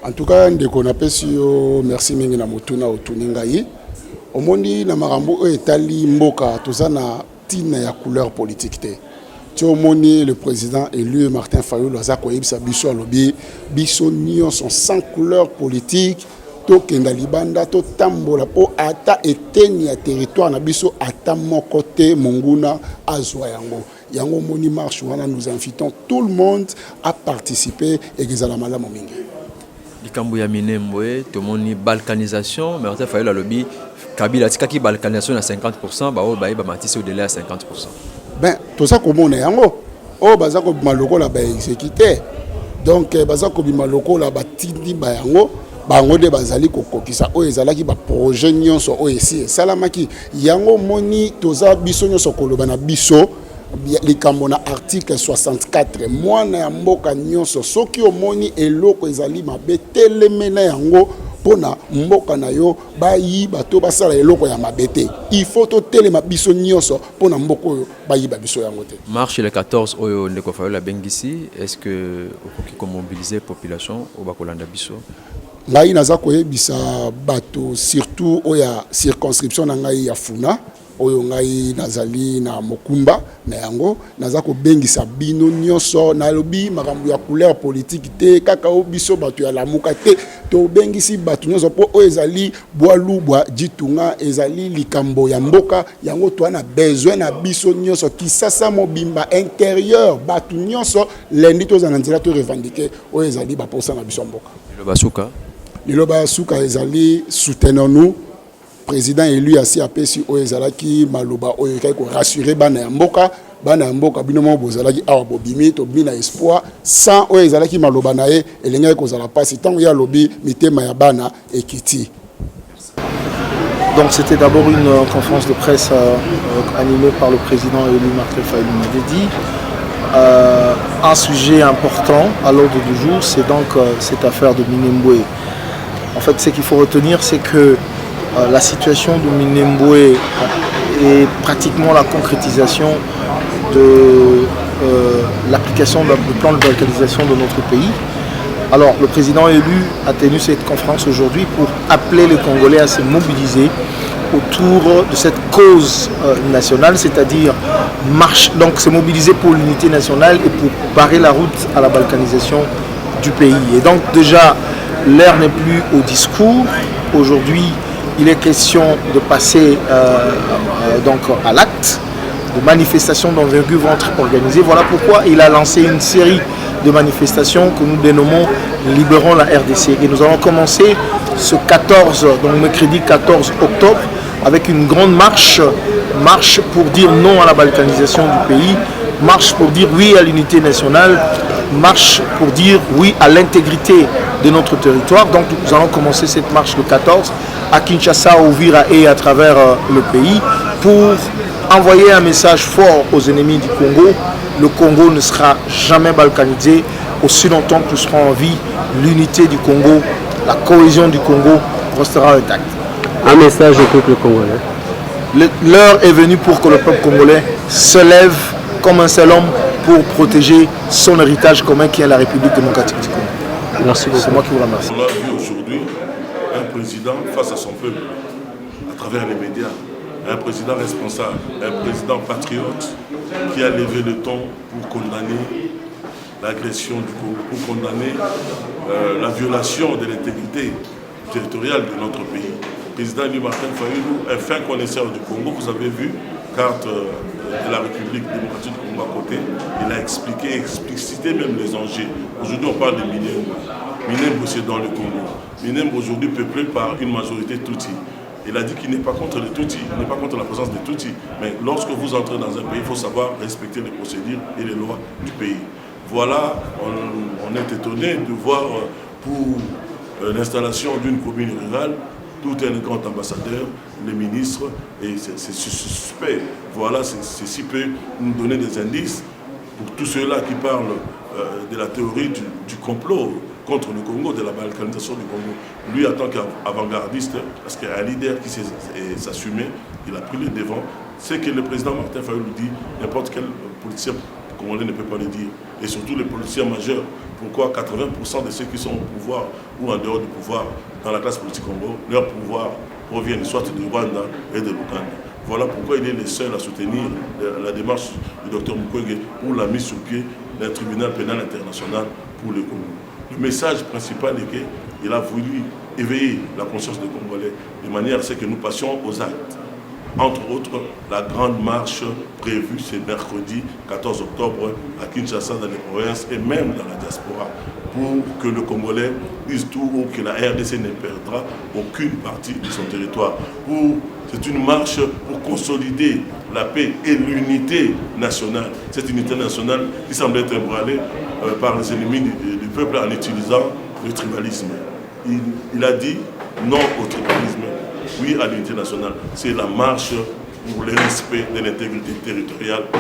En tout cas, on appelle sur merci mingi na motuna otuningai. Omondi na marambo etali mboka tozana tina ya couleur politique te. Tu omoni le président élu Martin Fayulu azako yebisa biso alobi biso nyonso sans couleur politique to kenda libanda to tambola po ata eteni ya territoire na biso ata moko te monguna azwa yango. Yango moni marche wana nous invitons tout le monde à participer et gezala malamu mingi. Likambo ya Minembwe tomoni balkanisation mais Martin Fayulu alobi Kabila tikaki balkanisation à 50% ba o ba matisi au délai à 50%. Ben tout ça comme on est yango o bazako maloko la ba exécuter donc bazako bimaloko la batindi ba yango bango de bazali kokokisa o ezalaki ba projet nyonso o esi salamaki yango moni toza biso nyonso koloba na biso likambo na article 64 mwana ya mboka nyonso soki omoni eloko ezali mabe telemena yango pona mboka na yo bayiba to basala eloko ya mabete il faut to telema biso nyonso pona mboko oyo bayiba biso yango te. Marche le 14 oyo ndeko Fayulu bengisi, est-ce que okoki ko mobiliser population o bakolanda biso? Ngai naza koyebisa bato surtout oya circonscription na ngai ya Funa oyo ngai nazali na Mokumba na yango naza ko bengisa bino nyonso na lobi makambo ya couleur politique te kaka o biso bato ya lamuka te to bengisi bato nyonso po o ezali bwalubwa jitunga ezali likambo ya mboka yango to na besoin na biso nyonso kisasa mobimba intérieur bato nyonso lendi to za nzela to revendiquer o ezali ba posa na biso mboka. Liloba suka ezali soutenons-nous. Président élu asi apesi o ezalaki maloba o yekai ko rassurer bana ya mboka bino mo bozalaki awa bobimi to bina espoir sans o ezalaki maloba na ye elenga ko zala pasi tant ya lobi mitema ya bana ekiti. Donc c'était d'abord une conférence de presse animée par le président élu Martin Fayulu Madidi. Un sujet important à l'ordre du jour, c'est donc cette affaire de Minembwe. En fait, ce qu'il faut retenir, c'est que la situation de Minembwe est pratiquement la concrétisation de l'application du plan de balkanisation de notre pays. Alors, le président élu a tenu cette conférence aujourd'hui pour appeler les Congolais à se mobiliser autour de cette cause nationale, c'est-à-dire donc se mobiliser pour l'unité nationale et pour barrer la route à la balkanisation du pays. Et donc déjà, l'heure n'est plus au discours. Aujourd'hui, il est question de passer donc à l'acte. De manifestations d'envergure vont être organisées. Voilà pourquoi il a lancé une série de manifestations que nous dénommons Libérons la RDC. Et nous allons commencer ce 14, donc mercredi 14 octobre, avec une grande marche pour dire non à la balkanisation du pays, marche pour dire oui à l'unité nationale, marche pour dire oui à l'intégrité de notre territoire. Donc nous allons commencer cette marche le 14 à Kinshasa, Uvira et à travers le pays pour envoyer un message fort aux ennemis du Congo. Le Congo ne sera jamais balkanisé aussi longtemps que nous serons en vie. L'unité du Congo, la cohésion du Congo restera intacte. Un message au peuple congolais. L'heure est venue pour que le peuple congolais se lève comme un seul homme pour protéger son héritage commun qui est la République démocratique du Congo. Merci beaucoup. C'est moi qui vous remercie. On a vu aujourd'hui un président face à son peuple, à travers les médias, un président responsable, un président patriote qui a levé le ton pour condamner l'agression du Congo, pour condamner la violation de l'intégrité territoriale de notre pays. Le président élu Martin Fayulu, un fin connaisseur du Congo, vous avez vu, carte de la République démocratique du Congo à côté, il a expliqué, explicité même les enjeux. Aujourd'hui, on parle de Minembwe. Minembwe, c'est dans le Congo. Minembwe, aujourd'hui, peuplé par une majorité Tutsi. Il a dit qu'il n'est pas contre les Tutsis, il n'est pas contre la présence des Tutsis. Mais lorsque vous entrez dans un pays, il faut savoir respecter les procédures et les lois du pays. Voilà, on est étonné de voir pour l'installation d'une commune rurale, tout un grand ambassadeur, les ministres, et c'est suspect. Voilà, ceci peut nous donner des indices pour tous ceux-là qui parlent de la théorie du complot contre le Congo, de la balkanisation du Congo. Lui, en tant qu'avant-gardiste, parce qu'il y a un leader qui s'assumait, il a pris le devant. C'est que le président Martin Fayulu dit, n'importe quel politicien Congolais ne peut pas le dire. Et surtout les politiciens majeurs. Pourquoi 80% de ceux qui sont au pouvoir ou en dehors du pouvoir, dans la classe politique congolaise, leur pouvoir provient soit de Rwanda et de l'Ouganda. Voilà pourquoi il est le seul à soutenir la démarche du Dr Mukwege pour la mise sur pied d'un tribunal pénal international pour le Congo. Le message principal est qu'il a voulu éveiller la conscience des Congolais de manière à ce que nous passions aux actes. Entre autres, la grande marche prévue ce mercredi 14 octobre à Kinshasa, dans les provinces et même dans la diaspora, pour que le Congolais dise tout haut que la RDC ne perdra aucune partie de son territoire. C'est une marche pour consolider la paix et l'unité nationale. Cette unité nationale qui semble être ébranlée par les ennemis du peuple en utilisant le tribalisme. Il a dit non au tribalisme, oui à l'unité nationale. C'est la marche pour le respect de l'intégrité territoriale